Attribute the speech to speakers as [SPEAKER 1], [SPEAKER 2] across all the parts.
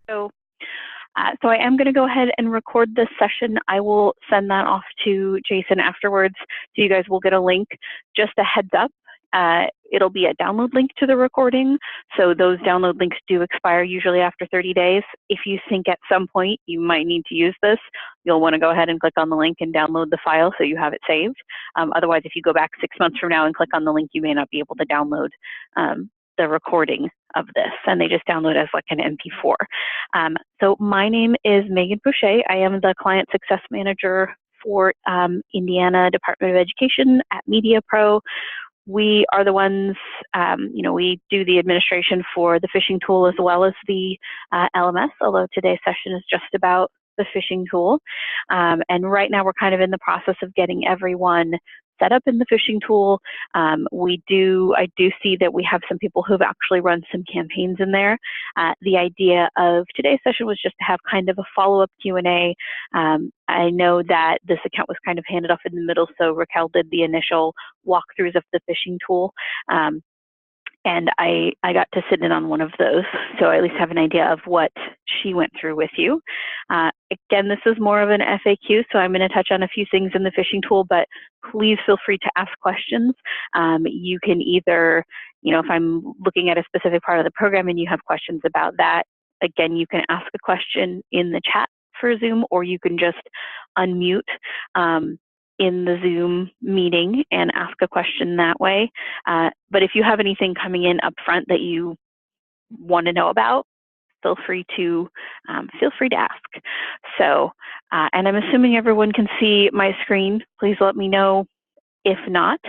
[SPEAKER 1] So I am going to go ahead and record this session. I will send that off to Jason afterwards, so you guys will get a link. Just a heads up, it'll be a download link to the recording, so those download links do expire usually after 30 days. If you think at some point you might need to use this, you'll want to go ahead and click on the link and download the file so you have it saved. Otherwise, if you go back 6 months from now and click on the link, you may not be able to download the recording of this, and they just download as like an MP4. So my name is Megan Boucher. I am the Client Success Manager for Indiana Department of Education at MediaPro. We are the ones, we do the administration for the phishing tool as well as the LMS, although today's session is just about the phishing tool. And right now we're kind of in the process of getting everyone set up in the phishing tool. I do see that we have some people who've actually run some campaigns in there. The idea of today's session was just to have kind of a follow-up Q&A. I know that this account was kind of handed off in the middle, so Raquel did the initial walkthroughs of the phishing tool. And I got to sit in on one of those, so I at least have an idea of what she went through with you. Again, this is more of an FAQ, so I'm going to touch on a few things in the phishing tool, but please feel free to ask questions. You can either, if I'm looking at a specific part of the program and you have questions about that, again, you can ask a question in the chat for Zoom, or you can just unmute in the Zoom meeting and ask a question that way. But if you have anything coming in up front that you want to know about, feel free to ask. So, and I'm assuming everyone can see my screen. Please let me know if not.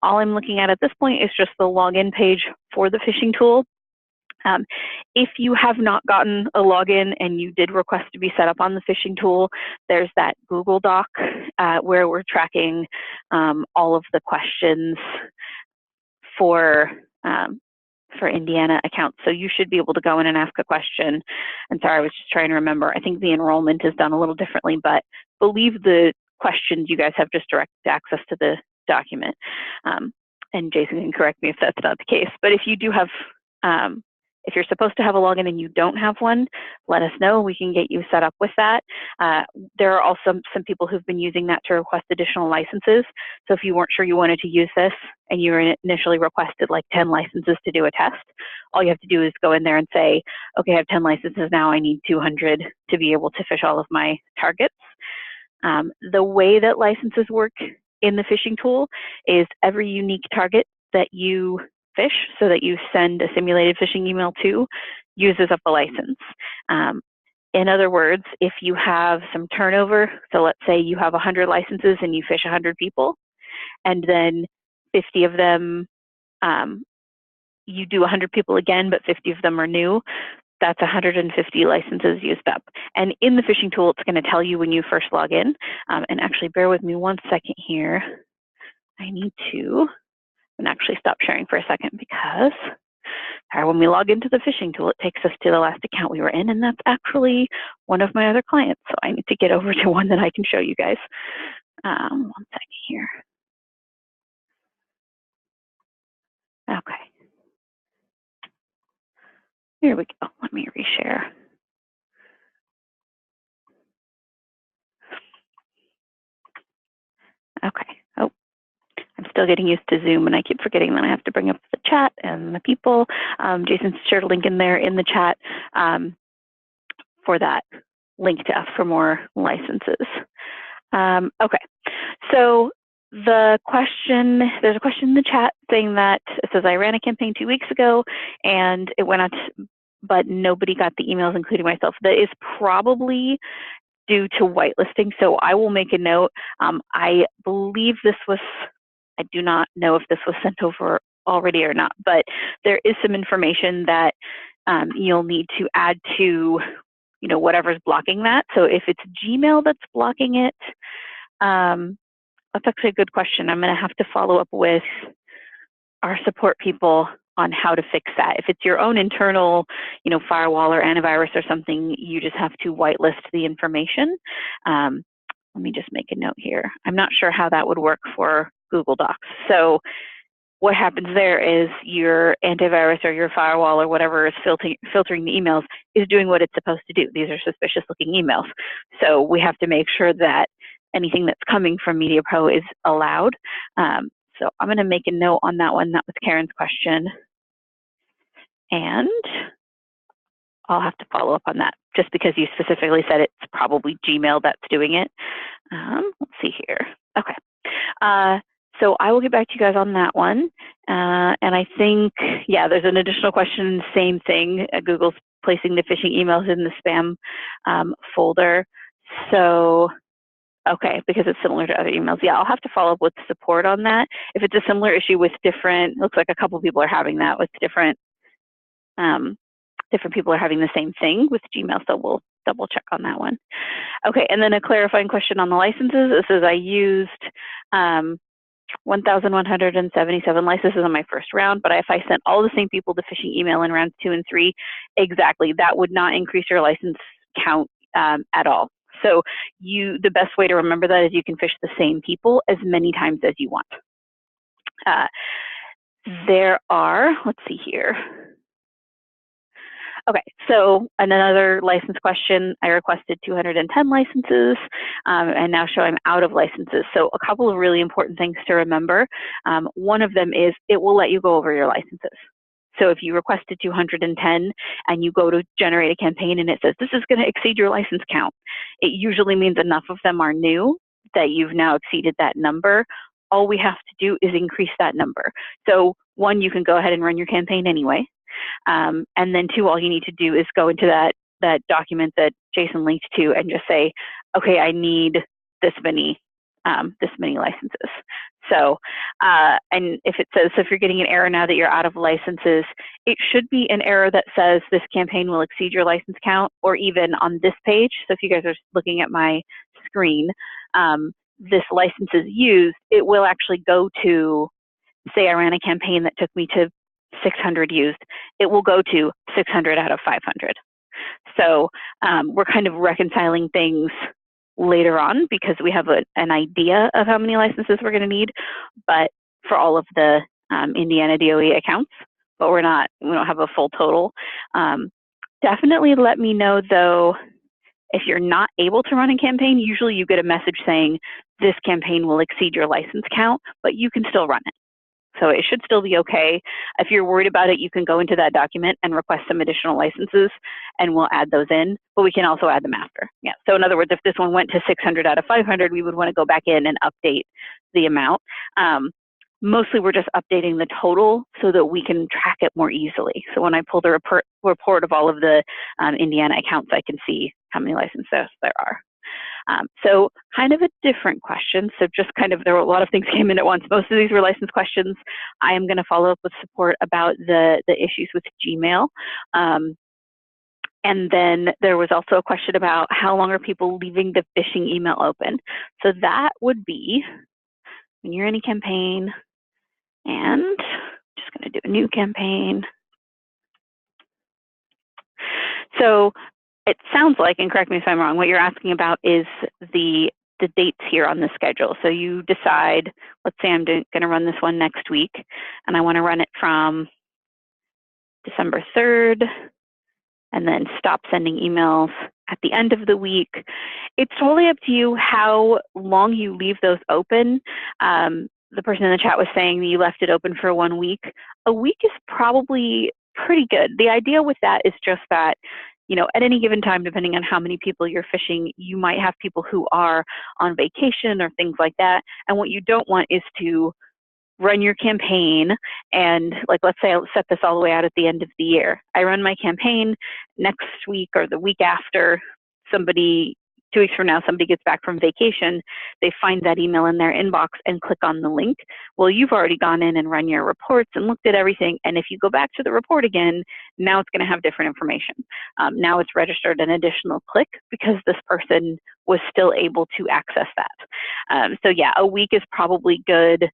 [SPEAKER 1] All I'm looking at this point is just the login page for the phishing tool. If you have not gotten a login and you did request to be set up on the phishing tool, there's that Google Doc where we're tracking all of the questions for Indiana accounts. So you should be able to go in and ask a question. And sorry, I was just trying to remember. I think the enrollment is done a little differently, but believe the questions you guys have just direct access to the document. And Jason can correct me if that's not the case. But if you do have if you're supposed to have a login and you don't have one, let us know. We can get you set up with that. There are also some people who've been using that to request additional licenses. So if you weren't sure you wanted to use this and you were initially requested like 10 licenses to do a test, all you have to do is go in there and say, okay, I have 10 licenses now, I need 200 to be able to fish all of my targets. The way that licenses work in the phishing tool is every unique target that you fish, so that you send a simulated phishing email to, uses up a license. In other words, if you have some turnover, so let's say you have 100 licenses and you fish 100 people, and then 50 of them, you do 100 people again, but 50 of them are new, that's 150 licenses used up. And in the phishing tool, it's going to tell you when you first log in. And actually, bear with me one second here. I need to and actually stop sharing for a second because when we log into the phishing tool, it takes us to the last account we were in, and that's actually one of my other clients. So I need to get over to one that I can show you guys. One second here. Okay. Here we go. Let me reshare. Okay. Oh. I'm still getting used to Zoom, and I keep forgetting that I have to bring up the chat and the people. Jason's shared a link in there in the chat for that link to ask for more licenses. Okay, so there's a question in the chat saying that it says, I ran a campaign 2 weeks ago, and it went out, but nobody got the emails, including myself. That is probably due to whitelisting, so I will make a note. I believe this was, I do not know if this was sent over already or not, but there is some information that you'll need to add to, whatever's blocking that. So if it's Gmail that's blocking it, that's actually a good question. I'm going to have to follow up with our support people on how to fix that. If it's your own internal, firewall or antivirus or something, you just have to whitelist the information. Let me just make a note here. I'm not sure how that would work for Google Docs. So what happens there is your antivirus or your firewall or whatever is filtering the emails is doing what it's supposed to do. These are suspicious looking emails. So we have to make sure that anything that's coming from MediaPro is allowed. So I'm going to make a note on that one. That was Karen's question. And I'll have to follow up on that just because you specifically said it's probably Gmail that's doing it. Let's see here. Okay. So I will get back to you guys on that one. And I think, yeah, there's an additional question, same thing. Google's placing the phishing emails in the spam folder. So, okay, because it's similar to other emails. Yeah, I'll have to follow up with support on that. If it's a similar issue with different, looks like a couple people are having that with different people are having the same thing with Gmail, so we'll double check on that one. Okay, and then a clarifying question on the licenses. It says I used 1,177 licenses on my first round, but if I sent all the same people the phishing email in rounds 2 and 3, exactly, that would not increase your license count at all. So the best way to remember that is you can phish the same people as many times as you want. There are, let's see here. Okay, so another license question, I requested 210 licenses and now show I'm out of licenses. So a couple of really important things to remember. One of them is it will let you go over your licenses. So if you requested 210 and you go to generate a campaign and it says this is going to exceed your license count, it usually means enough of them are new that you've now exceeded that number. All we have to do is increase that number. So one, you can go ahead and run your campaign anyway. And then two, all you need to do is go into that document that Jason linked to and just say, okay, I need this many licenses. So, and if it says, so if you're getting an error now that you're out of licenses, it should be an error that says this campaign will exceed your license count, or even on this page. So if you guys are looking at my screen, this licenses used, it will actually go to, say I ran a campaign that took me to 600 used, it will go to 600 out of 500. So we're kind of reconciling things later on because we have an idea of how many licenses we're going to need, but for all of the Indiana DOE accounts, but we don't have a full total. Definitely let me know though, if you're not able to run a campaign, usually you get a message saying this campaign will exceed your license count, but you can still run it. So it should still be okay. If you're worried about it, you can go into that document and request some additional licenses and we'll add those in, but we can also add them after. Yeah. So in other words, if this one went to 600 out of 500, we would want to go back in and update the amount. Mostly we're just updating the total so that we can track it more easily. So when I pull the report of all of the Indiana accounts, I can see how many licenses there are. So kind of a different question. So just kind of, there were a lot of things came in at once. Most of these were license questions. I am going to follow up with support about the issues with Gmail. And then there was also a question about how long are people leaving the phishing email open. So that would be when you're in a campaign, and I'm just going to do a new campaign. So it sounds like, and correct me if I'm wrong, what you're asking about is the dates here on the schedule. So you decide, let's say I'm going to run this one next week, and I want to run it from December 3rd, and then stop sending emails at the end of the week. It's totally up to you how long you leave those open. The person in the chat was saying that you left it open for 1 week. A week is probably pretty good. The idea with that is just that, you know, at any given time, depending on how many people you're phishing, you might have people who are on vacation or things like that. And what you don't want is to run your campaign and, like, let's say I'll set this all the way out at the end of the year. I run my campaign next week or the week after, 2 weeks from now, somebody gets back from vacation, they find that email in their inbox and click on the link. Well, you've already gone in and run your reports and looked at everything. And if you go back to the report again, now it's going to have different information. Now it's registered an additional click because this person was still able to access that. So yeah, a week is probably good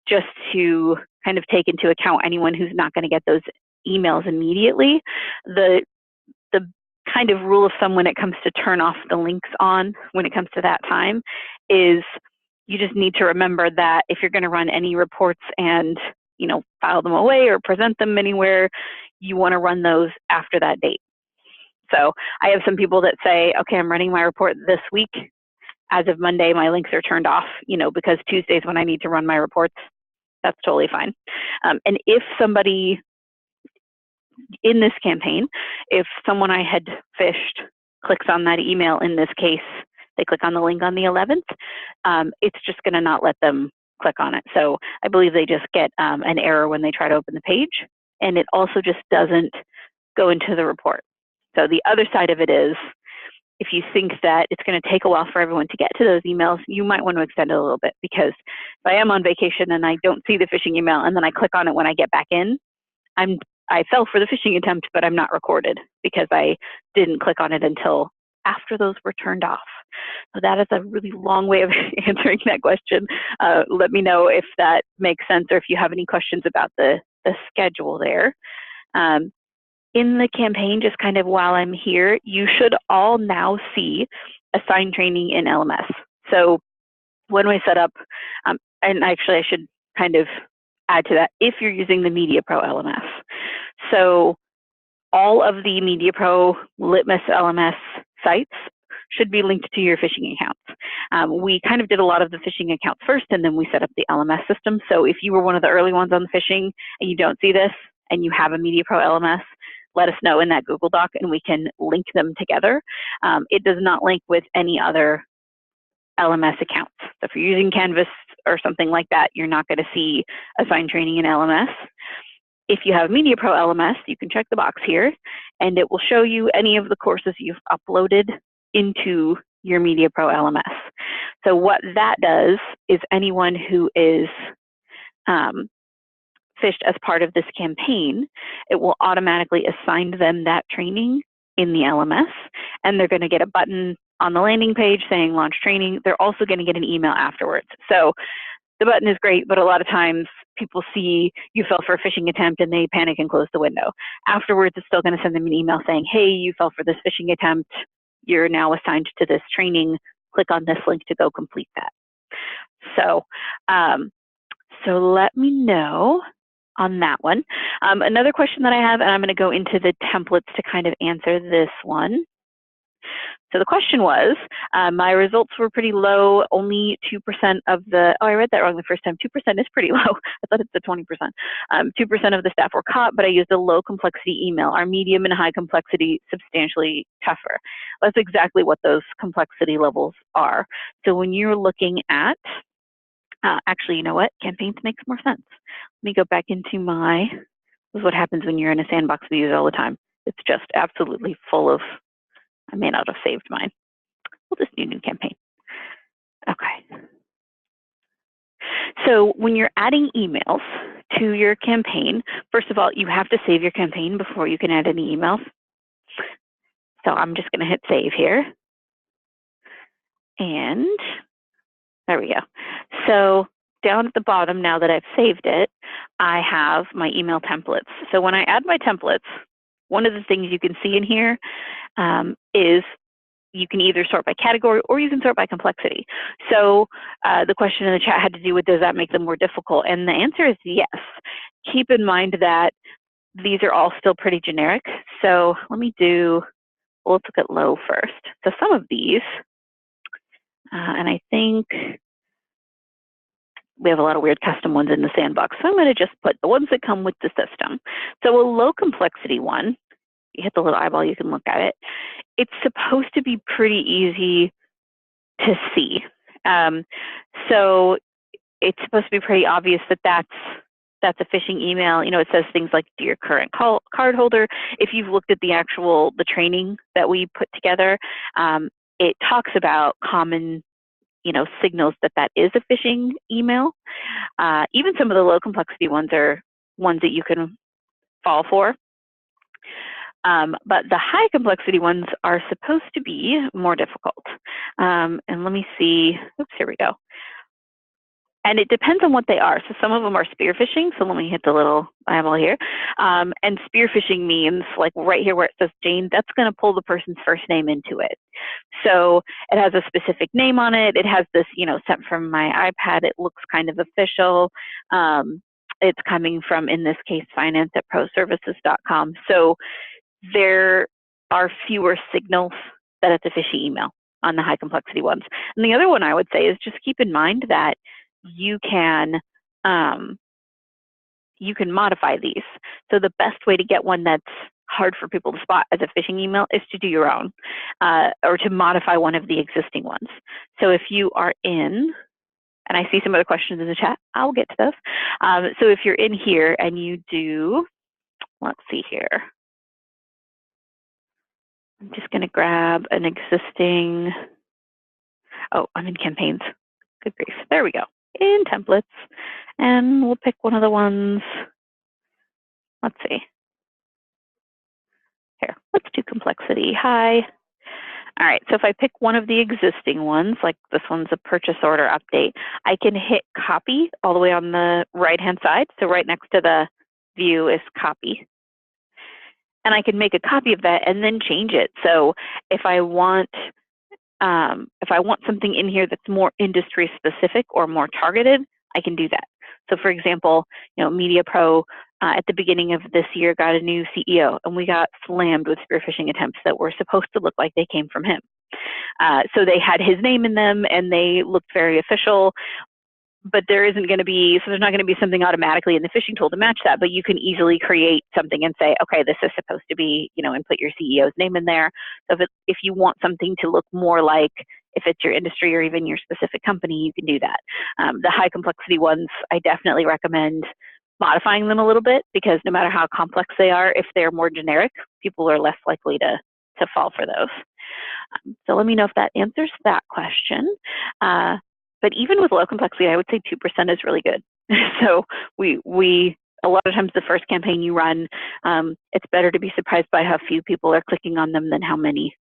[SPEAKER 1] just to kind of take into account anyone who's not going to get those emails immediately. The kind of rule of thumb when it comes to turn off the links on when it comes to that time is you just need to remember that if you're going to run any reports and file them away or present them anywhere, you want to run those after that date. So I have some people that say, okay, I'm running my report this week. As of Monday, my links are turned off, because Tuesday's when I need to run my reports. That's totally fine. And if somebody in this campaign, if someone I had phished clicks on that email, in this case, they click on the link on the 11th, it's just going to not let them click on it. So I believe they just get an error when they try to open the page, and it also just doesn't go into the report. So the other side of it is, if you think that it's going to take a while for everyone to get to those emails, you might want to extend it a little bit, because if I am on vacation and I don't see the phishing email and then I click on it when I get back in, I fell for the phishing attempt, but I'm not recorded because I didn't click on it until after those were turned off. So that is a really long way of answering that question. Let me know if that makes sense, or if you have any questions about the schedule there. In the campaign, just kind of while I'm here, you should all now see assigned training in LMS. So when we set up, and actually I should kind of add to that, if you're using the MediaPro LMS. So all of the MediaPro Litmus LMS sites should be linked to your phishing accounts. We kind of did a lot of the phishing accounts first, and then we set up the LMS system. So if you were one of the early ones on the phishing and you don't see this and you have a MediaPro LMS, let us know in that Google Doc and we can link them together. It does not link with any other LMS accounts. So if you're using Canvas or something like that, you're not going to see assigned training in LMS. If you have MediaPro LMS, you can check the box here, and it will show you any of the courses you've uploaded into your MediaPro LMS. So what that does is anyone who is phished as part of this campaign, it will automatically assign them that training in the LMS, and they're going to get a button on the landing page saying launch training. They're also going to get an email afterwards. So the button is great, but a lot of times people see you fell for a phishing attempt and they panic and close the window. Afterwards, it's still going to send them an email saying, hey, you fell for this phishing attempt. You're now assigned to this training. Click on this link to go complete that. So, so let me know on that one. Another question that I have, and I'm going to go into the templates to kind of answer this one. So the question was, my results were pretty low, only 2% of the, oh, I read that wrong the first time. 2% is pretty low. I thought it's the 20%. 2% of the staff were caught, but I used a low complexity email. Our medium and high complexity substantially tougher. That's exactly what those complexity levels are. So when you're looking at, actually, you know what? Campaigns makes more sense. Let me go back into my, this is what happens when you're in a sandbox we use all the time. It's just absolutely full of, I may not have saved mine. We'll just do new campaign. Okay. So when you're adding emails to your campaign, first of all, you have to save your campaign before you can add any emails. So I'm just going to hit save here. And there we go. So down at the bottom, now that I've saved it, I have my email templates. So when I add my templates, one of the things you can see in here is you can either sort by category or you can sort by complexity. So the question in the chat had to do with, does that make them more difficult? And the answer is yes. Keep in mind that these are all still pretty generic. So let me do, well, let's look at low first. So some of these, and I think we have a lot of weird custom ones in the sandbox. So I'm going to just put the ones that come with the system. So a low complexity one, you hit the little eyeball, you can look at it. It's supposed to be pretty easy to see. So it's supposed to be pretty obvious that that's a phishing email. You know, it says things like dear current card holder. If you've looked at the training that we put together, it talks about common, signals that is a phishing email. Even some of the low complexity ones are ones that you can fall for. But the high complexity ones are supposed to be more difficult. And let me see, oops, here we go. And it depends on what they are. So some of them are spear phishing. So let me hit the little eyeball here. And spear phishing means, like right here where it says Jane, that's going to pull the person's first name into it. So it has a specific name on it. It has this, sent from my iPad. It looks kind of official. it's coming from, in this case, finance@proservices.com. So there are fewer signals that it's a phishing email on the high complexity ones. And the other one I would say is just keep in mind that you can modify these. So the best way to get one that's hard for people to spot as a phishing email is to do your own, or to modify one of the existing ones. So if you are in, and I see some other questions in the chat, I'll get to those. So if you're in here and you do, let's see here. I'm just going to grab an existing, oh, I'm in campaigns. Good grief. There we go. In templates. And we'll pick one of the ones. Let's see. Here, let's do complexity high. All right, so if I pick one of the existing ones, like this one's a purchase order update, I can hit copy all the way on the right-hand side. So right next to the view is copy. And I can make a copy of that and then change it. So if I want something in here that's more industry specific or more targeted, I can do that. So for example, MediaPro at the beginning of this year got a new CEO, and we got slammed with spear phishing attempts that were supposed to look like they came from him. So they had his name in them and they looked very official, but there's not going to be something automatically in the phishing tool to match that, but you can easily create something and say, okay, this is supposed to be, and put your CEO's name in there. So if you want something to look more like, if it's your industry or even your specific company, you can do that. The high complexity ones, I definitely recommend modifying them a little bit, because no matter how complex they are, if they're more generic, people are less likely to fall for those. So let me know if that answers that question. But even with low complexity, I would say 2% is really good. So a lot of times the first campaign you run, it's better to be surprised by how few people are clicking on them than how many.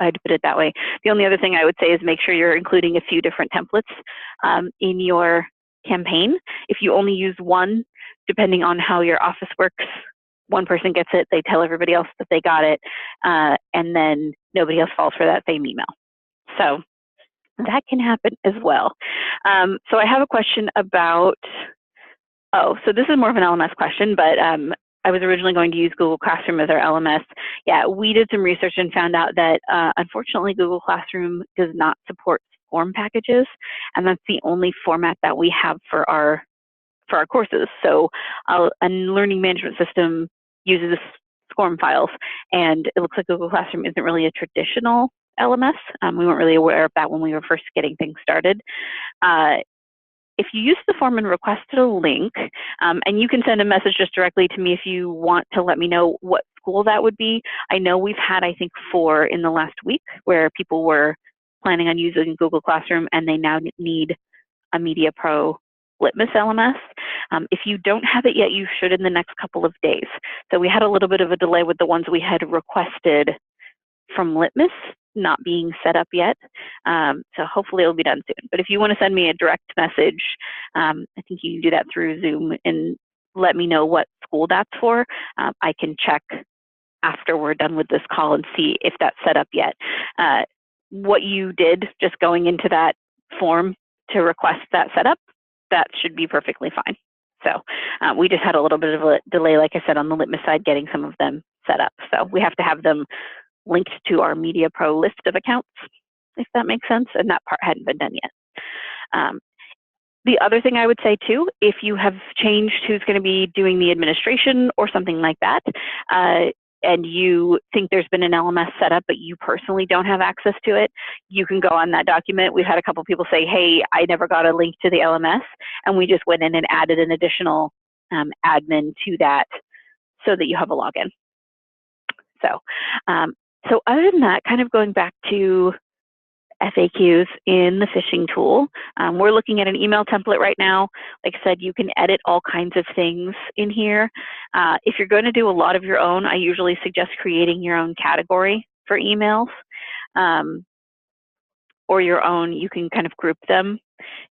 [SPEAKER 1] I'd put it that way. The only other thing I would say is make sure you're including a few different templates in your campaign. If you only use one, depending on how your office works, one person gets it, they tell everybody else that they got it, and then nobody else falls for that same email. So that can happen as well. So I have a question about, so this is more of an LMS question, but I was originally going to use Google Classroom as our LMS. Yeah, we did some research and found out that unfortunately Google Classroom does not support SCORM packages, and that's the only format that we have for our courses. So a learning management system uses SCORM files, and it looks like Google Classroom isn't really a traditional LMS. We weren't really aware of that when we were first getting things started. If you use the form and requested a link, and you can send a message just directly to me if you want to let me know what school that would be. I know we've had, I think, 4 in the last week where people were planning on using Google Classroom and they now need a MediaPro Litmus LMS. If you don't have it yet, you should in the next couple of days. So we had a little bit of a delay with the ones we had requested from Litmus not being set up yet. So hopefully it'll be done soon. But if you want to send me a direct message, I think you can do that through Zoom and let me know what school that's for. I can check after we're done with this call and see if that's set up yet. What you did, just going into that form to request that setup, that should be perfectly fine. So we just had a little bit of a delay, like I said, on the Litmus side, getting some of them set up. So we have to have them linked to our MediaPro list of accounts, if that makes sense, and that part hadn't been done yet. The other thing I would say too, if you have changed who's going to be doing the administration or something like that, and you think there's been an LMS set up, but you personally don't have access to it, you can go on that document. We've had a couple people say, hey, I never got a link to the LMS, and we just went in and added an additional admin to that so that you have a login. So other than that, kind of going back to FAQs in the phishing tool, we're looking at an email template right now. Like I said, you can edit all kinds of things in here. If you're going to do a lot of your own, I usually suggest creating your own category for emails, or your own. You can kind of group them.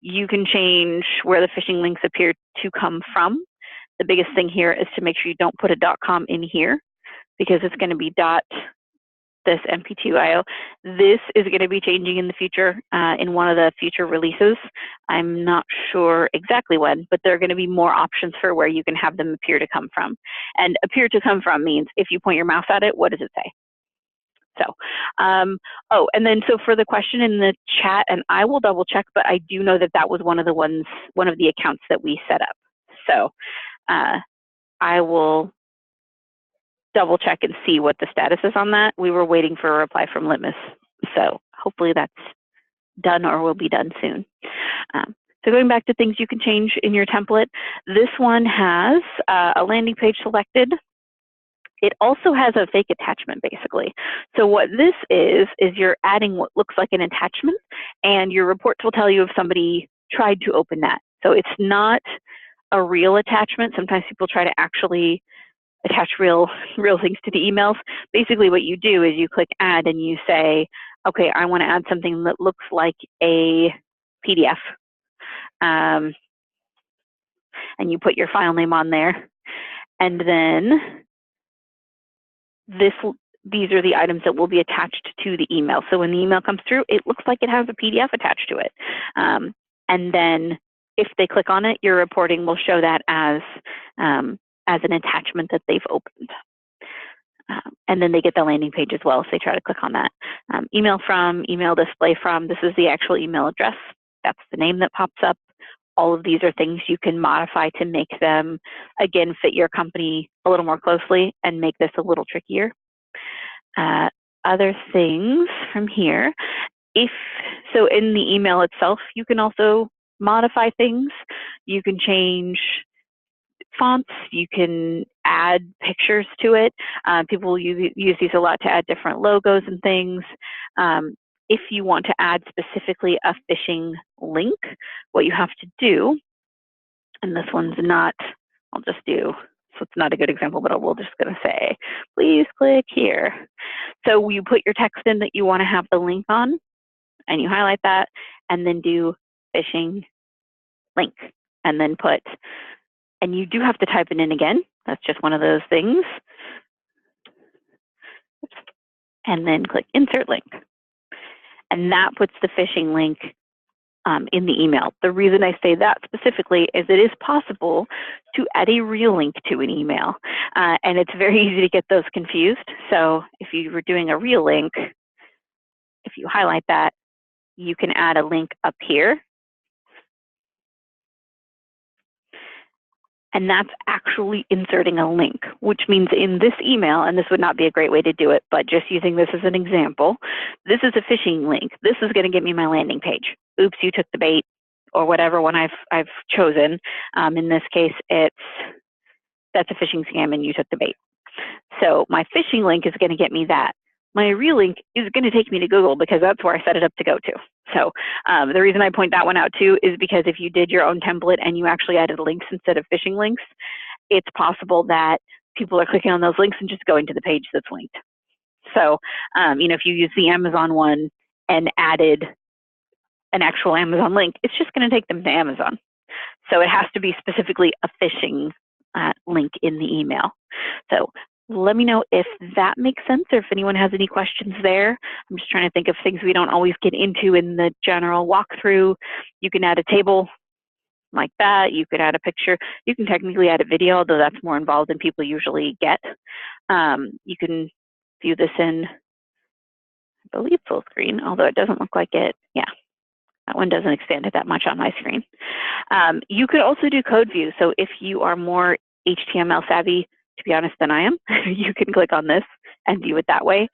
[SPEAKER 1] You can change where the phishing links appear to come from. The biggest thing here is to make sure you don't put a .com in here, because it's going to be this MP2IO. This is going to be changing in the future, in one of the future releases. I'm not sure exactly when, but there are going to be more options for where you can have them appear to come from. And appear to come from means if you point your mouse at it, what does it say? So, oh, and then so for the question in the chat, and I will double check, but I do know that that was one of the accounts that we set up. So I will double check and see what the status is on that. We were waiting for a reply from Litmus. So hopefully that's done or will be done soon. So going back to things you can change in your template, this one has a landing page selected. It also has a fake attachment, basically. So what this is you're adding what looks like an attachment, and your reports will tell you if somebody tried to open that. So it's not a real attachment. Sometimes people try to actually attach real things to the emails. Basically what you do is you click add and you say, okay, I want to add something that looks like a PDF. And you put your file name on there. And then these are the items that will be attached to the email. So when the email comes through, it looks like it has a PDF attached to it. And then if they click on it, your reporting will show that as an attachment that they've opened. And then they get the landing page as well if they try to click on that. Email from, email display from, this is the actual email address. That's the name that pops up. All of these are things you can modify to make them, again, fit your company a little more closely and make this a little trickier. Other things from here, so in the email itself, you can also modify things. You can change fonts, you can add pictures to it. People use these a lot to add different logos and things. If you want to add specifically a phishing link, what you have to do, and this one's not, I'll just do, so it's not a good example, but we're just going to say, please click here. So you put your text in that you want to have the link on, and you highlight that, and then do phishing link, and then put, and you do have to type it in again. That's just one of those things. And then click insert link. And that puts the phishing link in the email. The reason I say that specifically is it is possible to add a real link to an email. And it's very easy to get those confused. So if you were doing a real link, if you highlight that, you can add a link up here. And that's actually inserting a link, which means in this email, and this would not be a great way to do it, but just using this as an example, this is a phishing link. This is going to get me my landing page. Oops, you took the bait, or whatever one I've chosen. In this case, that's a phishing scam and you took the bait. So my phishing link is going to get me that. My real link is going to take me to Google because that's where I set it up to go to. So the reason I point that one out too is because if you did your own template and you actually added links instead of phishing links, it's possible that people are clicking on those links and just going to the page that's linked. So, if you use the Amazon one and added an actual Amazon link, it's just going to take them to Amazon. So it has to be specifically a phishing link in the email. So let me know if that makes sense or if anyone has any questions there. I'm just trying to think of things we don't always get into in the general walkthrough. You can add a table like that. You could add a picture. You can technically add a video, although that's more involved than people usually get. You can view this in, I believe, full screen, although it doesn't look like it. Yeah, that one doesn't expand it that much on my screen. You could also do code view. So if you are more HTML savvy, to be honest, than I am, you can click on this and view it that way.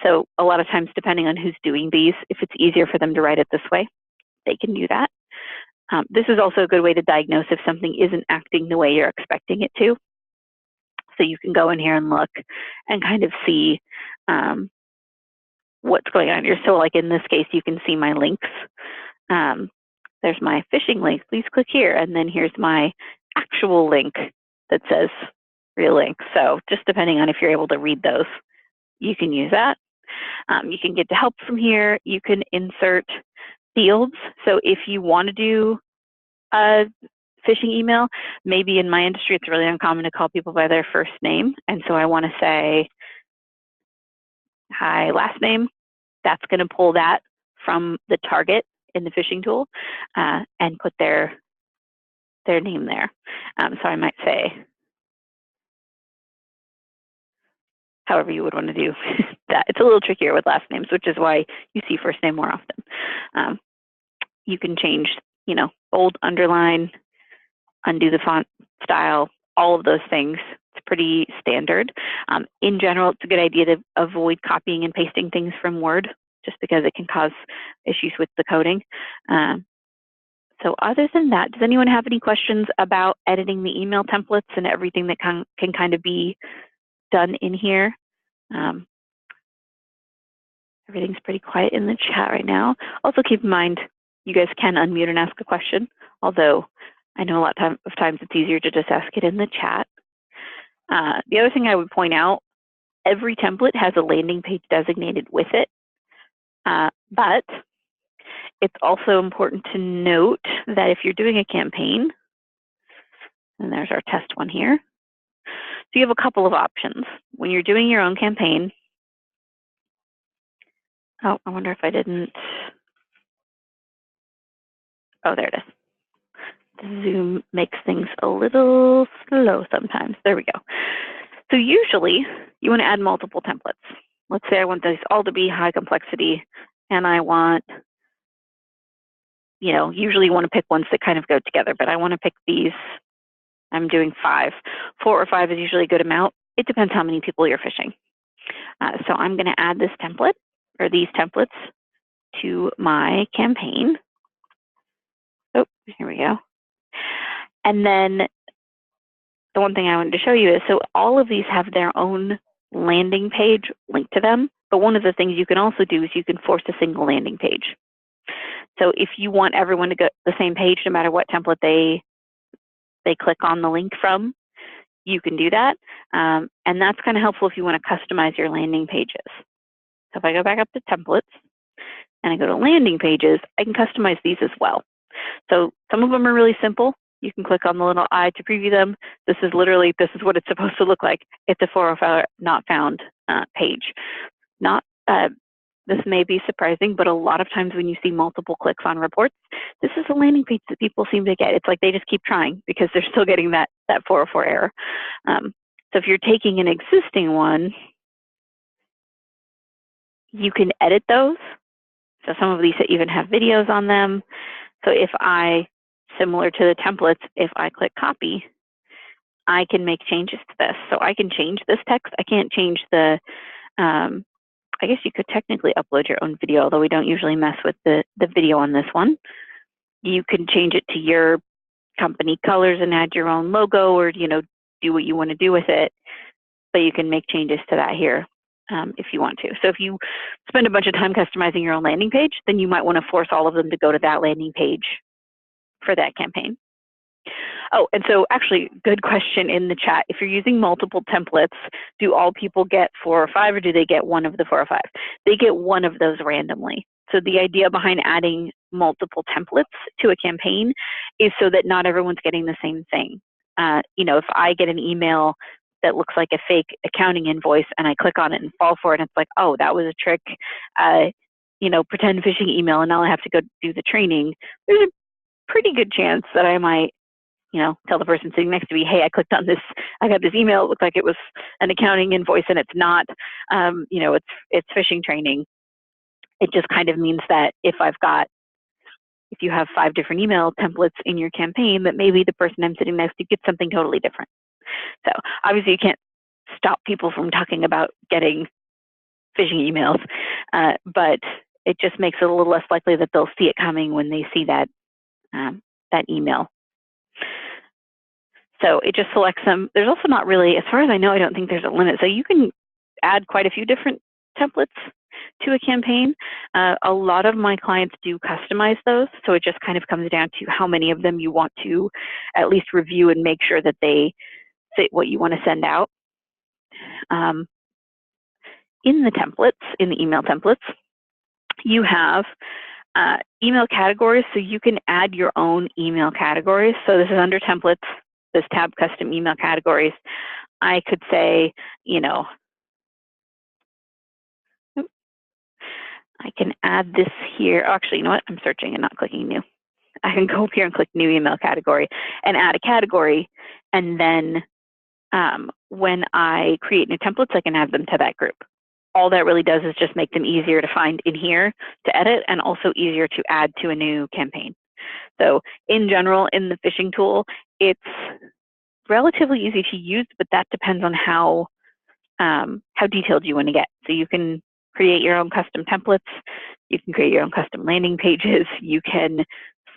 [SPEAKER 1] So a lot of times, depending on who's doing these, if it's easier for them to write it this way, they can do that. This is also a good way to diagnose if something isn't acting the way you're expecting it to. So you can go in here and look and kind of see what's going on here. So like in this case, you can see my links. There's my phishing link, please click here. And then here's my actual link that says real link. So just depending on if you're able to read those, you can use that. You can get to help from here. You can insert fields. So if you want to do a phishing email, maybe in my industry, it's really uncommon to call people by their first name. And so I want to say, hi last name, that's going to pull that from the target in the phishing tool and put their name there. So I might say, however you would want to do that. It's a little trickier with last names, which is why you see first name more often. You can change, bold, underline, undo the font style, all of those things. It's pretty standard. In general, it's a good idea to avoid copying and pasting things from Word, just because it can cause issues with the coding. So other than that, does anyone have any questions about editing the email templates and everything that can kind of be done in here? Everything's pretty quiet in the chat right now. Also keep in mind, you guys can unmute and ask a question, although I know a lot of times it's easier to just ask it in the chat. The other thing I would point out, every template has a landing page designated with it, but it's also important to note that if you're doing a campaign, and there's our test one here, so you have a couple of options. When you're doing your own campaign, oh, I wonder if I didn't, oh, there it is. Zoom makes things a little slow sometimes. There we go. So usually you want to add multiple templates. Let's say I want these all to be high complexity, and I want, usually you want to pick ones that kind of go together, but I want to pick these. I'm doing 5. 4 or 5 is usually a good amount. It depends how many people you're phishing. So I'm going to add this template, or these templates, to my campaign. Oh, here we go. And then the one thing I wanted to show you is, so all of these have their own landing page linked to them, but one of the things you can also do is you can force a single landing page. So if you want everyone to go to the same page, no matter what template they click on the link from, you can do that. And that's kind of helpful if you want to customize your landing pages. So if I go back up to templates and I go to landing pages, I can customize these as well. So some of them are really simple. You can click on the little eye to preview them. This is what it's supposed to look like. It's a 405 not found page. This may be surprising, but a lot of times when you see multiple clicks on reports, this is a landing page that people seem to get. It's like they just keep trying because they're still getting that 404 error. So if you're taking an existing one, you can edit those. So some of these even have videos on them. So if similar to the templates, if I click copy, I can make changes to this. So I can change this text. I can't change the, I guess you could technically upload your own video, although we don't usually mess with the video on this one. You can change it to your company colors and add your own logo, or, do what you want to do with it. But you can make changes to that here if you want to. So if you spend a bunch of time customizing your own landing page, then you might want to force all of them to go to that landing page for that campaign. Oh, and so actually, good question in the chat. If you're using multiple templates, do all people get 4 or 5, or do they get one of the 4 or 5? They get one of those randomly. So the idea behind adding multiple templates to a campaign is so that not everyone's getting the same thing. If I get an email that looks like a fake accounting invoice and I click on it and fall for it, and it's like, oh, that was a trick, pretend phishing email, and now I have to go do the training, there's a pretty good chance that I might tell the person sitting next to me, hey, I clicked on this, I got this email, it looked like it was an accounting invoice and it's not, it's phishing training. It just kind of means that if you have 5 different email templates in your campaign, that maybe the person I'm sitting next to gets something totally different. So obviously you can't stop people from talking about getting phishing emails, but it just makes it a little less likely that they'll see it coming when they see that email. So it just selects them. There's also not really, as far as I know, I don't think there's a limit. So you can add quite a few different templates to a campaign. A lot of my clients do customize those. So it just kind of comes down to how many of them you want to at least review and make sure that they fit what you want to send out. In the templates, in the email templates, you have email categories. So you can add your own email categories. So this is under templates, this tab, custom email categories. I could say, I can add this here. Oh, actually, you know what? I'm searching and not clicking new. I can go up here and click new email category and add a category. And then when I create new templates, I can add them to that group. All that really does is just make them easier to find in here to edit and also easier to add to a new campaign. So in general, in the phishing tool, it's relatively easy to use, but that depends on how detailed you want to get. So you can create your own custom templates, you can create your own custom landing pages, you can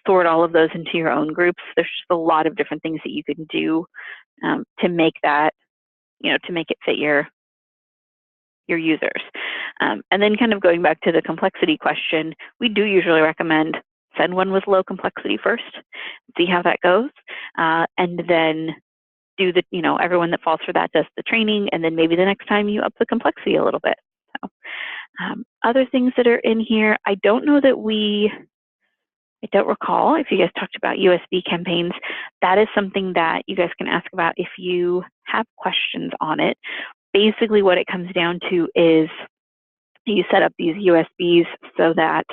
[SPEAKER 1] sort all of those into your own groups. There's just a lot of different things that you can do to make that, to make it fit your users. And then kind of going back to the complexity question, we do usually recommend send one with low complexity first, see how that goes, and then do the, everyone that falls for that does the training, and then maybe the next time you up the complexity a little bit. So, other things that are in here, I don't recall if you guys talked about USB campaigns. That is something that you guys can ask about if you have questions on it. Basically what it comes down to is you set up these USBs so that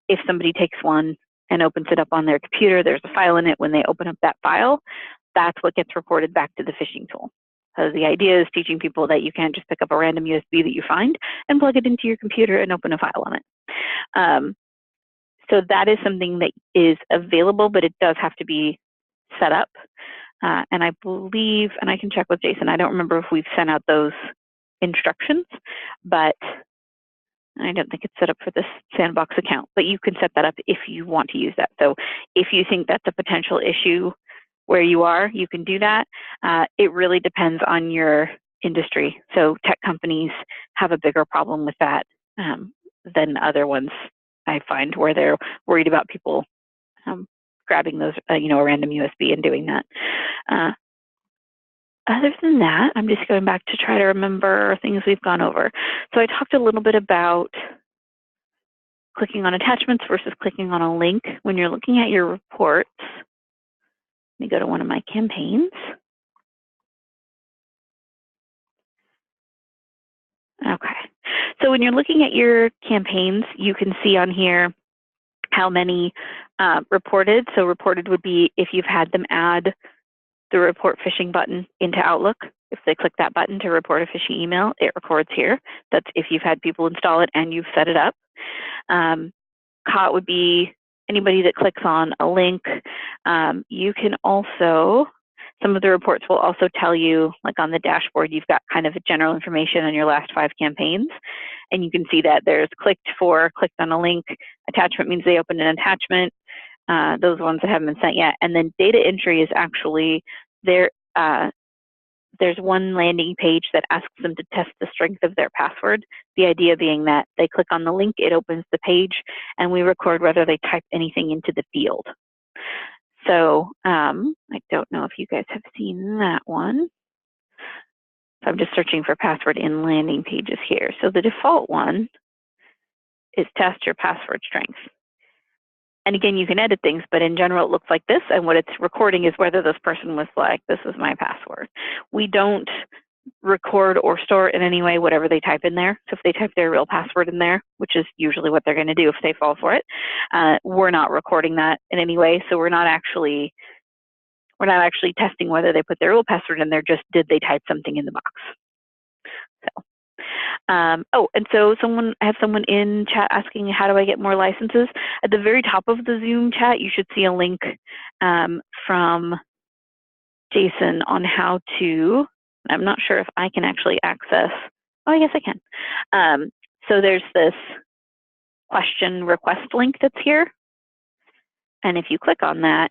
[SPEAKER 1] if somebody takes one and opens it up on their computer, there's a file in it. When they open up that file, that's what gets reported back to the phishing tool. So the idea is teaching people that you can't just pick up a random USB that you find and plug it into your computer and open a file on it. So that is something that is available, but it does have to be set up. And I believe, and I can check with Jason, I don't remember if we've sent out those instructions, but I don't think it's set up for this sandbox account, but you can set that up if you want to use that. So if you think that's a potential issue where you are, you can do that. It really depends on your industry. So tech companies have a bigger problem with that than other ones, I find, where they're worried about people grabbing those, a random USB and doing that. Other than that, I'm just going back to try to remember things we've gone over. So I talked a little bit about clicking on attachments versus clicking on a link. When you're looking at your reports, let me go to one of my campaigns. Okay, so when you're looking at your campaigns, you can see on here how many reported. So reported would be if you've had them add the report phishing button into Outlook. If they click that button to report a phishing email, it records here. That's if you've had people install it and you've set it up. Caught would be anybody that clicks on a link. You can also, some of the reports will also tell you, like on the dashboard, you've got kind of general information on your last 5 campaigns. And you can see that there's clicked on a link. Attachment means they opened an attachment. Those ones that haven't been sent yet. And then data entry is actually there. There's one landing page that asks them to test the strength of their password. The idea being that they click on the link, it opens the page, and we record whether they type anything into the field. So I don't know if you guys have seen that one. So I'm just searching for password in landing pages here. So the default one is test your password strength. And again, you can edit things, but in general, it looks like this. And what it's recording is whether this person was like, this is my password. We don't record or store in any way whatever they type in there. So if they type their real password in there, which is usually what they're going to do if they fall for it, we're not recording that in any way. So we're not actually testing whether they put their real password in there, just did they type something in the box. So. Oh, and so I have someone in chat asking, how do I get more licenses? At the very top of the Zoom chat, you should see a link from Jason on how to, I'm not sure if I can actually access, oh, I guess I can. So there's this question request link that's here. And if you click on that,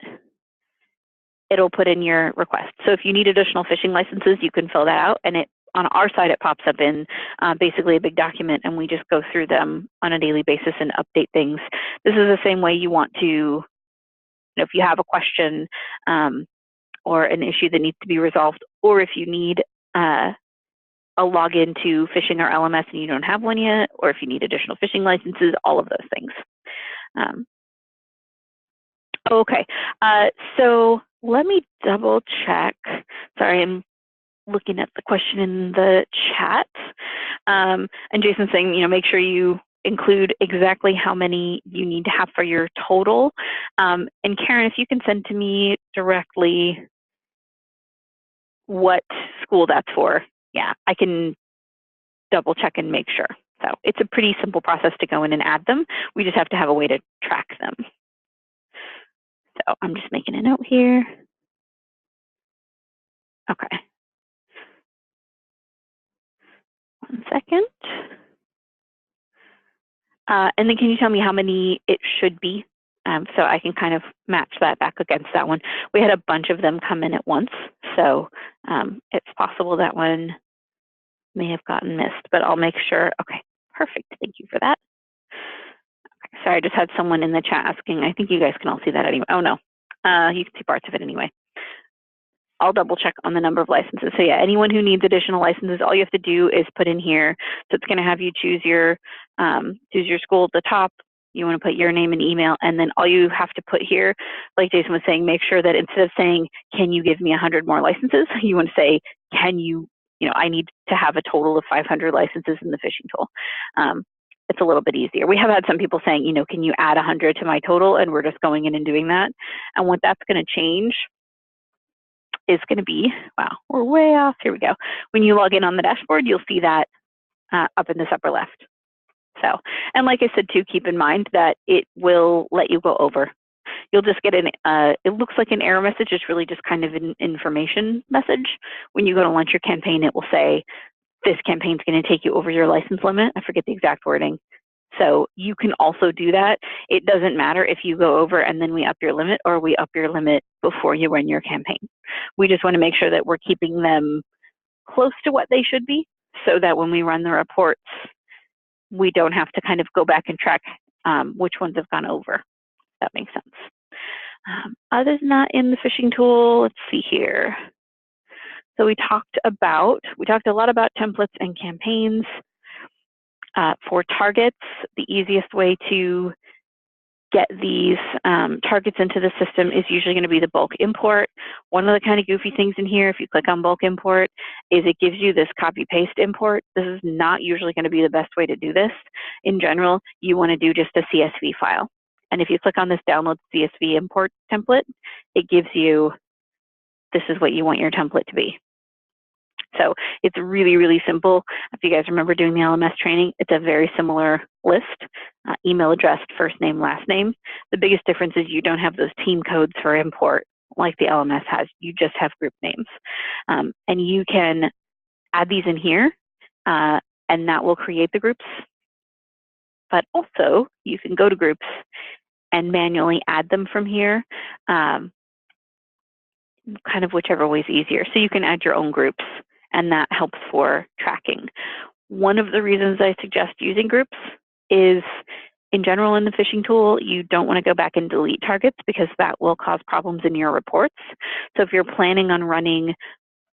[SPEAKER 1] it'll put in your request. So if you need additional phishing licenses, you can fill that out, and on our side, it pops up in basically a big document, and we just go through them on a daily basis and update things. This is the same way you want to, if you have a question or an issue that needs to be resolved, or if you need a login to phishing or LMS and you don't have one yet, or if you need additional phishing licenses, all of those things. Okay, so let me double check. Sorry, I'm looking at the question in the chat. And Jason's saying, make sure you include exactly how many you need to have for your total. And Karen, if you can send to me directly what school that's for, yeah, I can double check and make sure. So it's a pretty simple process to go in and add them. We just have to have a way to track them. So I'm just making a note here. Okay. 1 second. And then can you tell me how many it should be? So I can kind of match that back against that one. We had a bunch of them come in at once, so it's possible that one may have gotten missed, but I'll make sure. Okay, perfect. Thank you for that. Okay, sorry, I just had someone in the chat asking. I think you guys can all see that anyway. Oh, no. You can see parts of it anyway. I'll double check on the number of licenses. So yeah, anyone who needs additional licenses, all you have to do is put in here. So it's going to have you choose your school at the top. You want to put your name and email, and then all you have to put here, like Jason was saying, make sure that instead of saying, can you give me 100 more licenses, you want to say, can you, I need to have a total of 500 licenses in the phishing tool. It's a little bit easier. We have had some people saying, can you add 100 to my total? And we're just going in and doing that. And what that's going to change is going to be, wow, we're way off. Here we go. When you log in on the dashboard, you'll see that up in this upper left. So, and like I said too, keep in mind that it will let you go over. You'll just get it looks like an error message. It's really just kind of an information message. When you go to launch your campaign, it will say, this campaign is going to take you over your license limit. I forget the exact wording. So you can also do that. It doesn't matter if you go over and then we up your limit, or we up your limit before you run your campaign. We just want to make sure that we're keeping them close to what they should be, so that when we run the reports, we don't have to kind of go back and track which ones have gone over. If that makes sense. Other than that, in the phishing tool, let's see here. So we talked a lot about templates and campaigns. For targets, the easiest way to get these targets into the system is usually going to be the bulk import. One of the kind of goofy things in here, if you click on bulk import, is it gives you this copy paste import. This is not usually going to be the best way to do this. In general, you want to do just a CSV file. And if you click on this download CSV import template, it gives you, this is what you want your template to be. So it's really, really simple. If you guys remember doing the LMS training, it's a very similar list, email address, first name, last name. The biggest difference is you don't have those team codes for import like the LMS has. You just have group names. And you can add these in here, and that will create the groups. But also, you can go to groups and manually add them from here, kind of whichever way is easier. So you can add your own groups, and that helps for tracking. One of the reasons I suggest using groups is, in general, in the phishing tool, you don't want to go back and delete targets, because that will cause problems in your reports. So if you're planning on running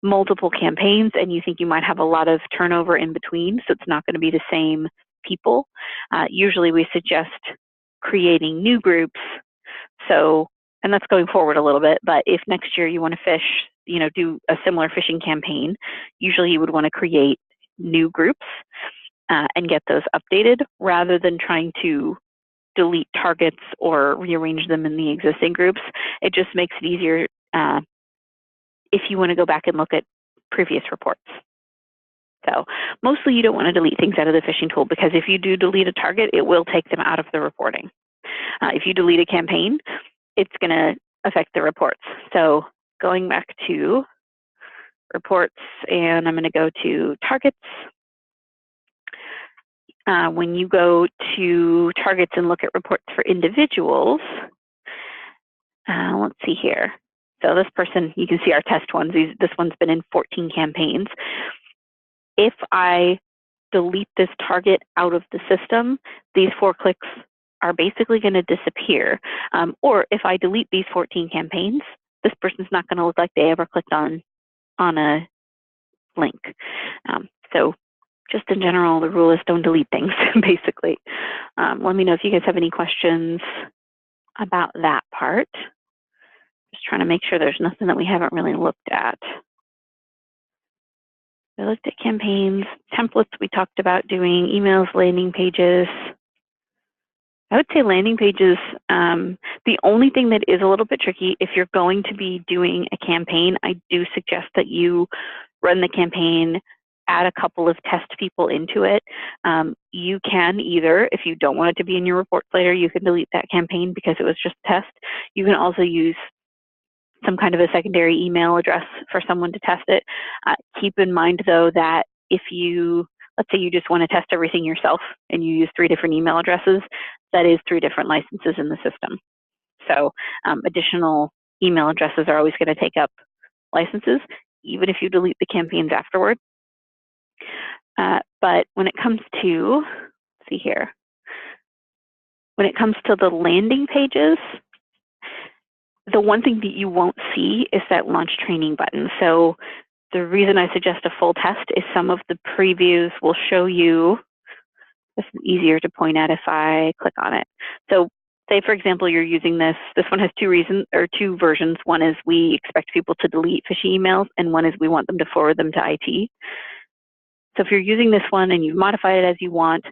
[SPEAKER 1] multiple campaigns and you think you might have a lot of turnover in between, so it's not going to be the same people, usually we suggest creating new groups. So, and that's going forward a little bit, but if next year you want to fish, do a similar phishing campaign, usually you would want to create new groups and get those updated, rather than trying to delete targets or rearrange them in the existing groups. It just makes it easier if you want to go back and look at previous reports. So mostly you don't want to delete things out of the phishing tool, because if you do delete a target, it will take them out of the reporting. If you delete a campaign, it's going to affect the reports. So going back to reports, and I'm going to go to targets. When you go to targets and look at reports for individuals, let's see here. So this person, you can see our test ones. This one's been in 14 campaigns. If I delete this target out of the system, these 4 clicks are basically going to disappear. Or if I delete these 14 campaigns, this person's not going to look like they ever clicked on a link. So just in general, the rule is don't delete things, basically. Let me know if you guys have any questions about that part. Just trying to make sure there's nothing that we haven't really looked at. We looked at campaigns, templates we talked about doing, emails, landing pages. I would say landing pages, the only thing that is a little bit tricky, if you're going to be doing a campaign, I do suggest that you run the campaign, add a couple of test people into it. You can either, if you don't want it to be in your reports later, you can delete that campaign because it was just a test. You can also use some kind of a secondary email address for someone to test it. Keep in mind, though, that if you, let's say you just want to test everything yourself and you use 3 different email addresses, that is 3 different licenses in the system. So additional email addresses are always going to take up licenses, even if you delete the campaigns afterward. But when it comes to, let's see here, when it comes to the landing pages, the one thing that you won't see is that launch training button. So the reason I suggest a full test is some of the previews will show you, this is easier to point at if I click on it. So say, for example, you're using this one has 2 versions. One is we expect people to delete phishing emails, and one is we want them to forward them to IT. So if you're using this one and you've modified it as you want,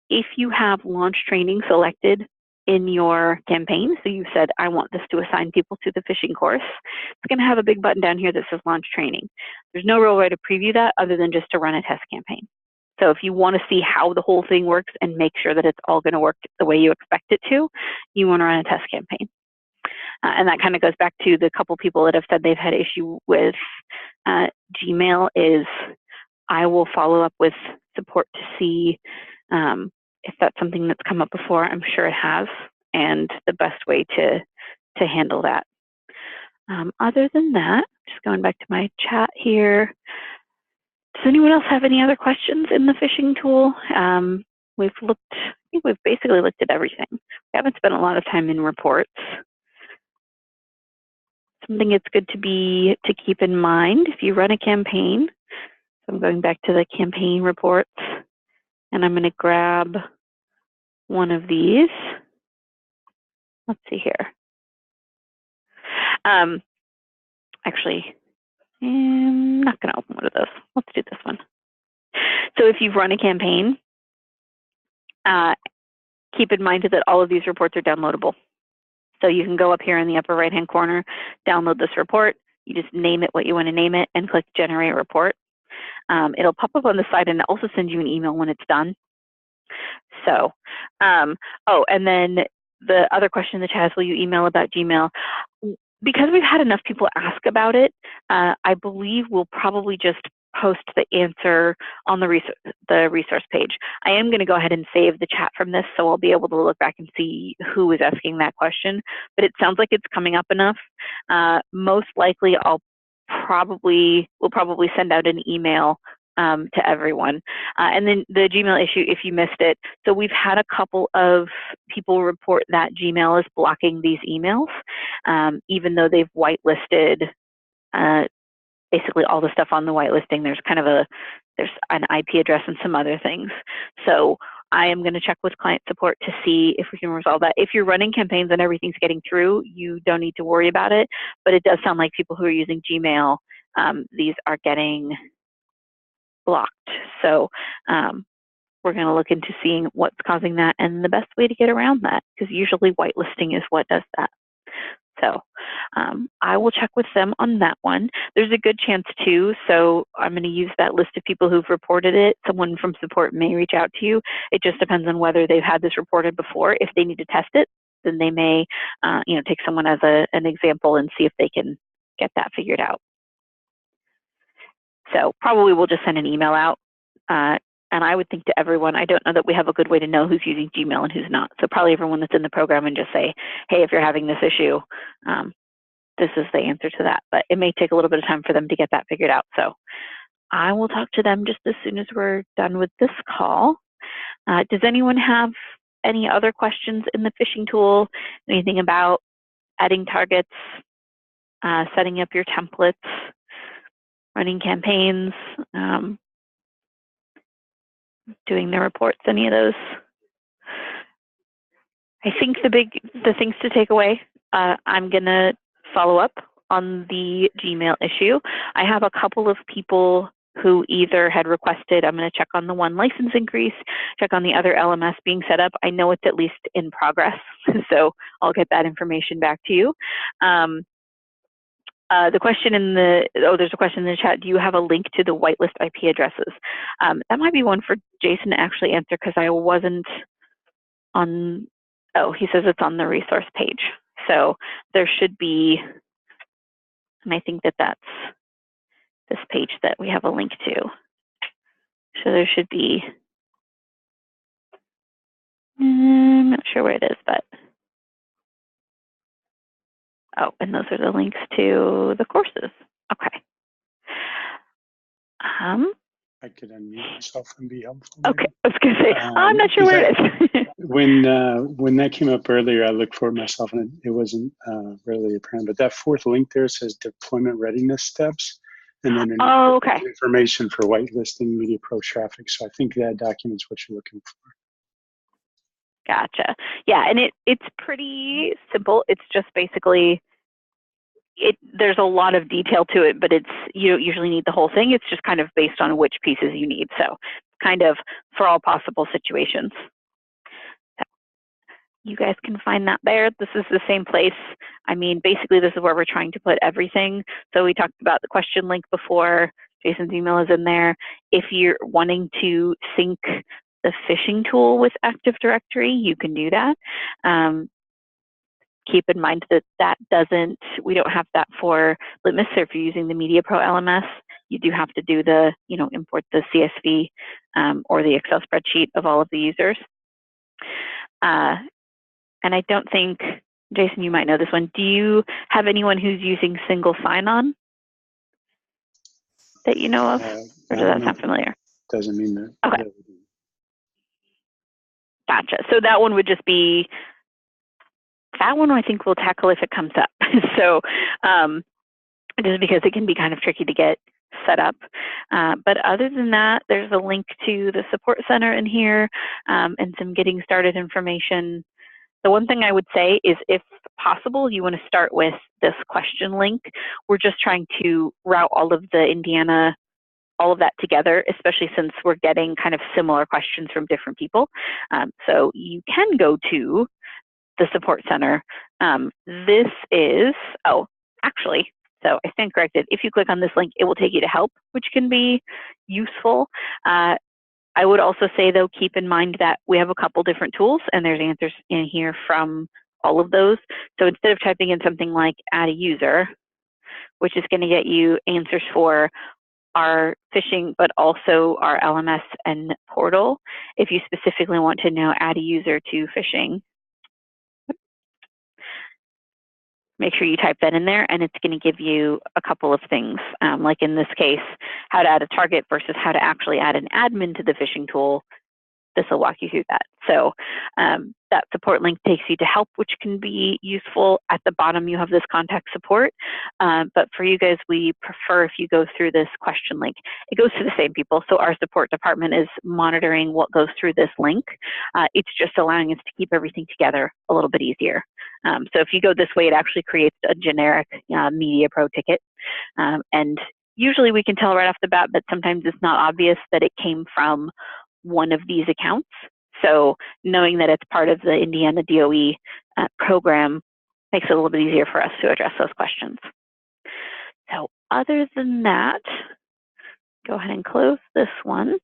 [SPEAKER 1] if you have launch training selected in your campaign, so you've said, I want this to assign people to the phishing course, it's going to have a big button down here that says launch training. There's no real way to preview that other than just to run a test campaign. So if you want to see how the whole thing works and make sure that it's all going to work the way you expect it to, you want to run a test campaign. And that kind of goes back to the couple people that have said they've had issue with Gmail is I will follow up with support to see if that's something that's come up before. I'm sure it has, and the best way to handle that. Other than that, just going back to my chat here, does anyone else have any other questions in the phishing tool? I think we've basically looked at everything. We haven't spent a lot of time in reports. Something it's good to keep in mind if you run a campaign. So I'm going back to the campaign reports, and I'm going to grab one of these. Let's see here. Actually, I'm not going to open one of those. Let's do this one. So if you've run a campaign, keep in mind that all of these reports are downloadable. So you can go up here in the upper right-hand corner, download this report. You just name it what you want to name it and click Generate Report. It'll pop up on the side and also send you an email when it's done. So, oh, and then the other question in the chat is, will you email about Gmail? Because we've had enough people ask about it, I believe we'll probably just post the answer on the resource page. I am going to go ahead and save the chat from this, so I'll be able to look back and see who is asking that question. But it sounds like it's coming up enough. Most likely, we'll probably send out an email to everyone. And then the Gmail issue, if you missed it. So we've had a couple of people report that Gmail is blocking these emails, even though they've whitelisted basically all the stuff on the whitelisting. There's there's an IP address and some other things. So I am going to check with client support to see if we can resolve that. If you're running campaigns and everything's getting through, you don't need to worry about it. But it does sound like people who are using Gmail, these are getting blocked. So we're going to look into seeing what's causing that and the best way to get around that, because usually whitelisting is what does that. So I will check with them on that one. There's a good chance too, so I'm going to use that list of people who've reported it. Someone from support may reach out to you. It just depends on whether they've had this reported before. If they need to test it, then they may take someone as an example and see if they can get that figured out. So probably we'll just send an email out. And I would think to everyone, I don't know that we have a good way to know who's using Gmail and who's not. So probably everyone that's in the program, and just say, hey, if you're having this issue, this is the answer to that. But it may take a little bit of time for them to get that figured out. So I will talk to them just as soon as we're done with this call. Does anyone have any other questions in the phishing tool? Anything about adding targets, setting up your templates, running campaigns, doing the reports, any of those? I think the things to take away, I'm going to follow up on the Gmail issue. I have a couple of people who either had requested, I'm going to check on the one license increase, check on the other LMS being set up. I know it's at least in progress, so I'll get that information back to you. The question in the, there's a question in the chat, do you have a link to the whitelist IP addresses? That might be one for Jason to actually answer because I wasn't on, he says it's on the resource page. So there should be, and I think that that's this page that we have a link to. So there should be, I'm not sure where it is, but, and those are the links to the courses. Okay.
[SPEAKER 2] I could unmute myself and be helpful.
[SPEAKER 1] Okay, I was going to say, I'm not sure where it is.
[SPEAKER 2] when that came up earlier, I looked for it myself and it wasn't really apparent. But that fourth link there says deployment readiness steps. And then
[SPEAKER 1] okay.
[SPEAKER 2] information for whitelisting Media Pro traffic. So I think that documents what you're looking for.
[SPEAKER 1] Gotcha. Yeah, and it's pretty simple. It's just basically, there's a lot of detail to it, but you don't usually need the whole thing. It's just kind of based on which pieces you need. So kind of for all possible situations. So you guys can find that there. This is the same place. I mean, basically this is where we're trying to put everything. So we talked about the question link before. Jason's email is in there. If you're wanting to sync the phishing tool with Active Directory, you can do that. Keep in mind that we don't have that for Litmus. So if you're using the Media Pro LMS, you do have to do the, import the CSV or the Excel spreadsheet of all of the users. And I don't think, Jason, you might know this one. Do you have anyone who's using single sign-on that you know of? Or does that sound familiar?
[SPEAKER 2] Doesn't mean that.
[SPEAKER 1] Okay. Gotcha. So that one would just be, that one I think we'll tackle if it comes up. So just because it can be kind of tricky to get set up. But other than that, there's a link to the support center in here and some getting started information. The one thing I would say is if possible, you want to start with this question link. We're just trying to route all of the Indiana, all of that together, especially since we're getting kind of similar questions from different people. So you can go to the support center. This is, actually, so I stand corrected. If you click on this link, it will take you to help, which can be useful. I would also say, though, keep in mind that we have a couple different tools and there's answers in here from all of those. So instead of typing in something like add a user, which is going to get you answers for our phishing, but also our LMS and portal, if you specifically want to know add a user to phishing, make sure you type that in there and it's going to give you a couple of things. Like in this case, how to add a target versus how to actually add an admin to the phishing tool. This will walk you through that. So that support link takes you to help, which can be useful. At the bottom, you have this contact support. But for you guys, we prefer if you go through this question link. It goes to the same people. So our support department is monitoring what goes through this link. It's just allowing us to keep everything together a little bit easier. So if you go this way, it actually creates a generic Media Pro ticket. And usually we can tell right off the bat, but sometimes it's not obvious that it came from one of these accounts. So knowing that it's part of the Indiana DOE program makes it a little bit easier for us to address those questions. So other than that, go ahead and close this one.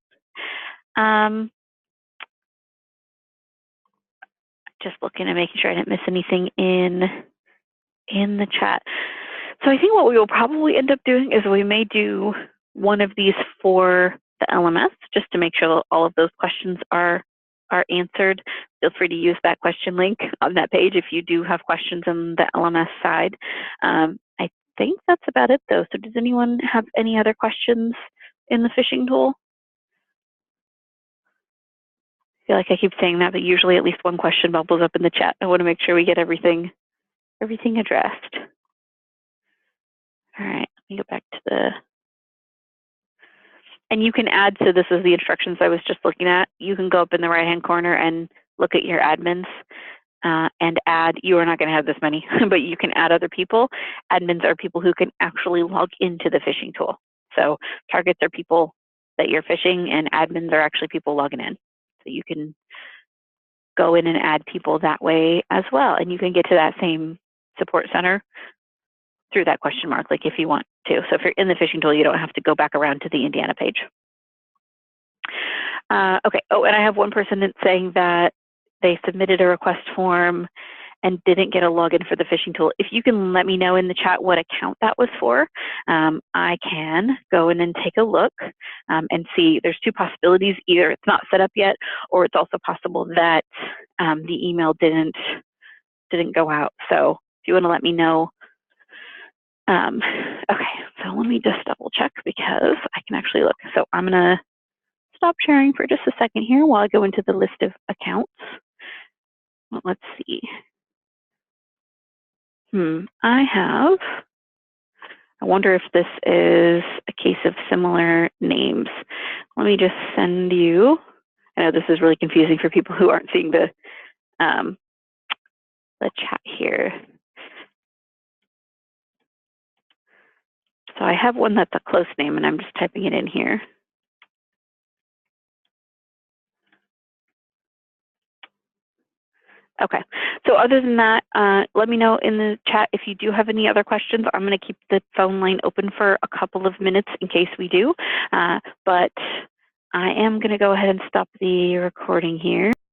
[SPEAKER 1] Just looking and making sure I didn't miss anything in the chat. So I think what we will probably end up doing is we may do one of these for the LMS, just to make sure that all of those questions are answered. Feel free to use that question link on that page if you do have questions on the LMS side. I think that's about it though. So does anyone have any other questions in the phishing tool? I feel like I keep saying that, but usually at least one question bubbles up in the chat. I want to make sure we get everything addressed. All right, let me go back to the, and you can add, so this is the instructions I was just looking at. You can go up in the right-hand corner and look at your admins and add, you are not going to have this many, but you can add other people. Admins are people who can actually log into the phishing tool. So targets are people that you're phishing, and admins are actually people logging in. So you can go in and add people that way as well. And you can get to that same support center through that question mark, like if you want to. So if you're in the phishing tool, you don't have to go back around to the Indiana page. Okay, oh, and I have one person that's saying that they submitted a request form and didn't get a login for the phishing tool. If you can let me know in the chat what account that was for, I can go in and take a look and see. There's two possibilities. Either it's not set up yet, or it's also possible that the email didn't go out. So if you want to let me know. Okay, so let me just double check because I can actually look. So I'm gonna stop sharing for just a second here while I go into the list of accounts. Well, let's see. I wonder if this is a case of similar names. Let me just send you, I know this is really confusing for people who aren't seeing the chat here. So I have one that's a close name, and I'm just typing it in here. Okay, so other than that, let me know in the chat if you do have any other questions. I'm going to keep the phone line open for a couple of minutes in case we do, but I am going to go ahead and stop the recording here.